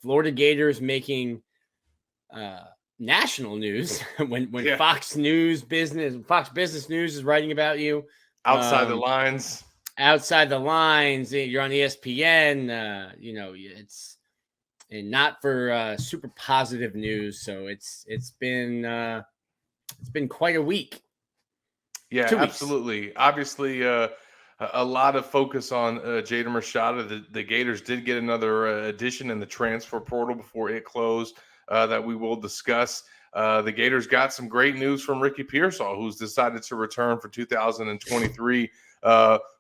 Florida Gators making national news when Fox Business News is writing about you. Outside the lines. Outside the lines, you're on ESPN. It's and not for super positive news. So it's been quite a week. Yeah, absolutely. Obviously, a lot of focus on Jaden Rashada. The Gators did get another addition in the transfer portal before it closed that we will discuss. The Gators got some great news from Ricky Pearsall, who's decided to return for 2023.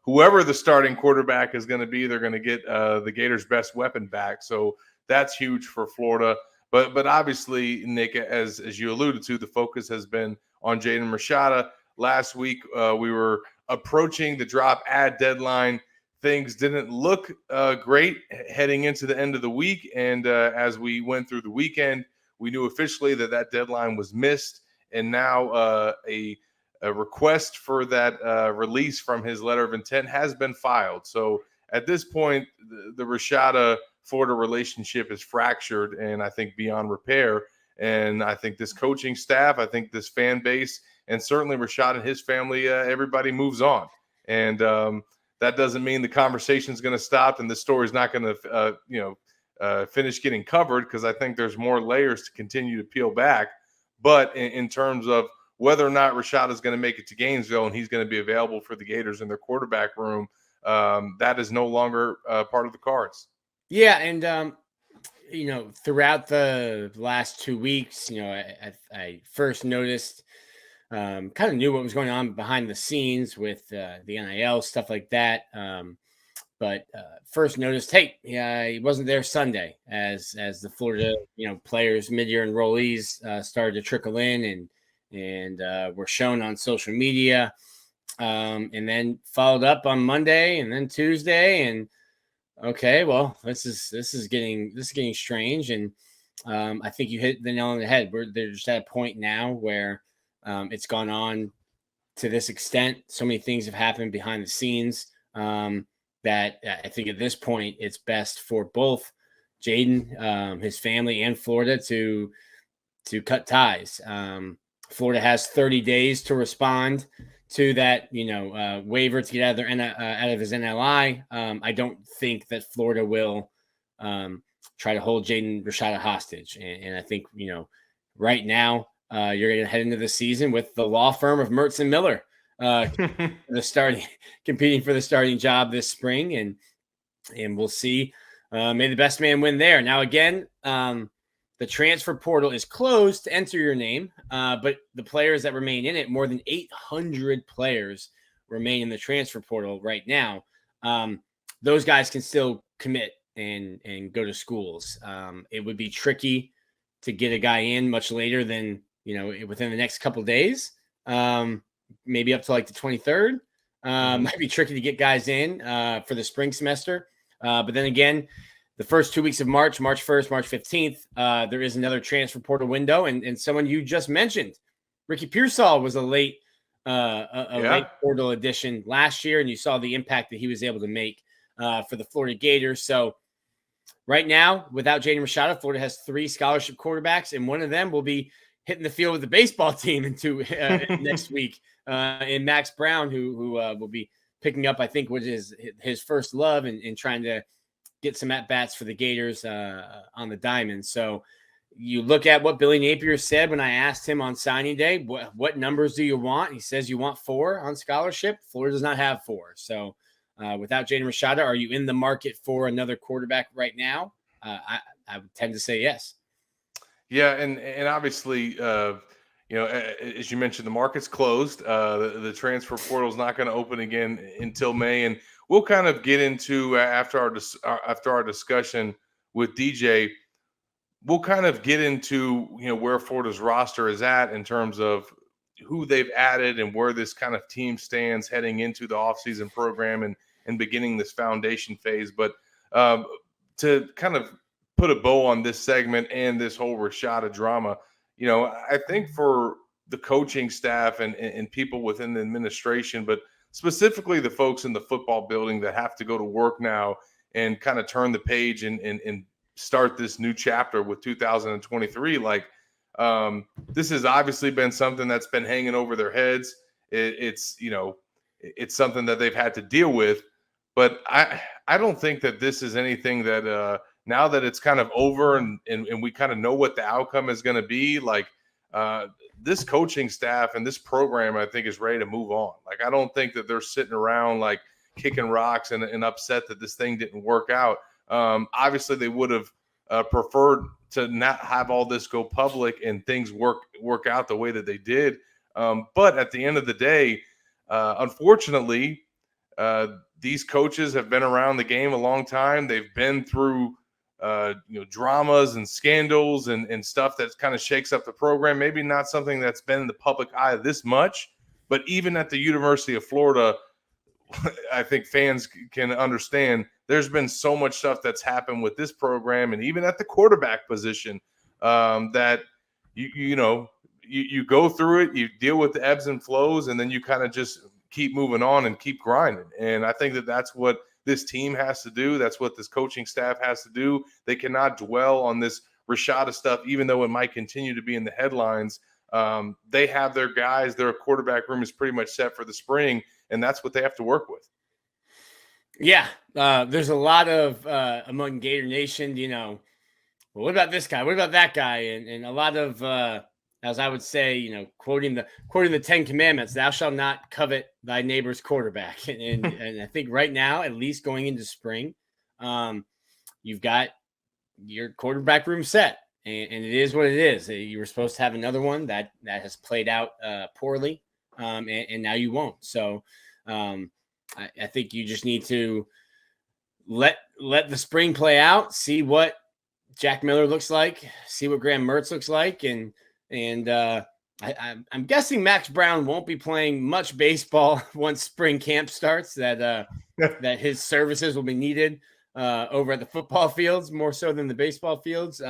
Whoever the starting quarterback is going to be, they're going to get the Gators' best weapon back. So that's huge for Florida. But obviously, Nick, as you alluded to, the focus has been on Jaden Rashada. Last week, we were approaching the drop ad deadline. Things didn't look great heading into the end of the week. And as we went through the weekend, we knew officially that deadline was missed. And now a request for that release from his letter of intent has been filed. So at this point, the Rashada-Florida relationship is fractured and I think beyond repair. And I think this coaching staff, I think this fan base, and certainly Rashad and his family, everybody moves on. And that doesn't mean the conversation is going to stop and the story is not going to, finish getting covered, because I think there's more layers to continue to peel back. But in terms of whether or not Rashad is going to make it to Gainesville and he's going to be available for the Gators in their quarterback room, that is no longer part of the cards. Yeah, and throughout the last 2 weeks, I first noticed, kind of knew what was going on behind the scenes with the NIL stuff like that. But first noticed, hey, he wasn't there Sunday as the Florida, players, mid-year enrollees started to trickle in and were shown on social media, and then followed up on Monday and then Tuesday. And okay, well, this is getting strange. And I think you hit the nail on the head. They're just at a point now where it's gone on to this extent. So many things have happened behind the scenes that I think at this point it's best for both Jaden, his family, and Florida to cut ties. Florida has 30 days to respond to that, waiver to get out of his NLI. I don't think that Florida will try to hold Jaden Rashada hostage. And I think, right now you're going to head into the season with the law firm of Mertz and Miller competing for the starting job this spring. And we'll see. May the best man win there. Now, again, the transfer portal is closed to enter your name, but the players that remain in it, more than 800 players remain in the transfer portal right now. Those guys can still commit and go to schools. It would be tricky to get a guy in much later than, within the next couple of days, maybe up to like the 23rd. Might be tricky to get guys in for the spring semester. But then again, the first 2 weeks of March 1st, March 15th, there is another transfer portal window. And someone you just mentioned, Ricky Pearsall, was a late portal addition last year. And you saw the impact that he was able to make for the Florida Gators. So right now, without Jaden Rashada, Florida has 3 scholarship quarterbacks, and one of them will be hitting the field with the baseball team next week. And Max Brown, who will be picking up, I think, what is his first love and trying to get some at-bats for the Gators on the diamond. So you look at what Billy Napier said when I asked him on signing day, what numbers do you want? He says you want 4 on scholarship. Florida does not have 4. So without Jaden Rashada, are you in the market for another quarterback right now? I would tend to say yes. Yeah, and obviously, as you mentioned, the market's closed. The transfer portal is not going to open again until May, and we'll kind of get into after our discussion with DJ. We'll kind of get into where Florida's roster is at in terms of who they've added and where this kind of team stands heading into the offseason program and beginning this foundation phase. But to kind of put a bow on this segment and this whole Rashada drama, I think for the coaching staff and people within the administration, but specifically the folks in the football building that have to go to work now and kind of turn the page and start this new chapter with 2023. Like, this has obviously been something that's been hanging over their heads. It's something that they've had to deal with. But I don't think that this is anything that now that it's kind of over and we kind of know what the outcome is going to be, like this coaching staff and this program, I think, is ready to move on. Like, I don't think that they're sitting around like kicking rocks and upset that this thing didn't work out. Obviously, they would have preferred to not have all this go public and things work out the way that they did. But at the end of the day, unfortunately, these coaches have been around the game a long time. They've been through dramas and scandals and stuff that kind of shakes up the program. Maybe not something that's been in the public eye this much, but even at the University of Florida, I think fans can understand there's been so much stuff that's happened with this program, and even at the quarterback position, that you go through it, you deal with the ebbs and flows, and then you kind of just keep moving on and keep grinding. And I think that that's what this team has to do. That's what this coaching staff has to do. They cannot dwell on this Rashada stuff, even though it might continue to be in the headlines. They have their guys. Their quarterback room is pretty much set for the spring, and that's what they have to work with. Yeah, there's a lot of among Gator Nation, well, what about this guy? What about that guy? And a lot of, as I would say, quoting the 10 Commandments, thou shalt not covet thy neighbor's quarterback. And I think right now, at least going into spring, you've got your quarterback room set, and it is what it is. You were supposed to have another one that has played out poorly, and now you won't. So I think you just need to let the spring play out, see what Jack Miller looks like, see what Graham Mertz looks like, and I'm guessing Max Brown won't be playing much baseball once spring camp starts. That his services will be needed over at the football fields more so than the baseball fields.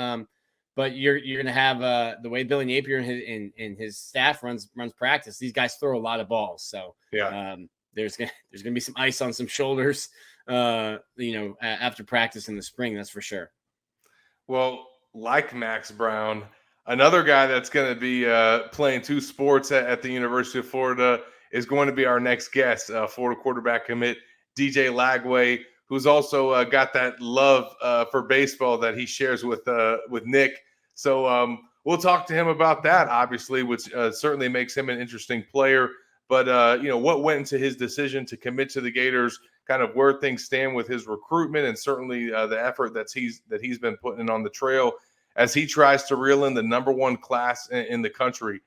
But you're going to have the way Billy Napier and his staff runs practice. These guys throw a lot of balls, so yeah. There's gonna be some ice on some shoulders, after practice in the spring. That's for sure. Well, like Max Brown, another guy that's going to be playing two sports at the University of Florida is going to be our next guest, Florida quarterback commit DJ Lagway, who's also got that love for baseball that he shares with Nick. So we'll talk to him about that, obviously, which certainly makes him an interesting player. But, what went into his decision to commit to the Gators, kind of where things stand with his recruitment, and certainly the effort that he's been putting on the trail as he tries to reel in the number one class in the country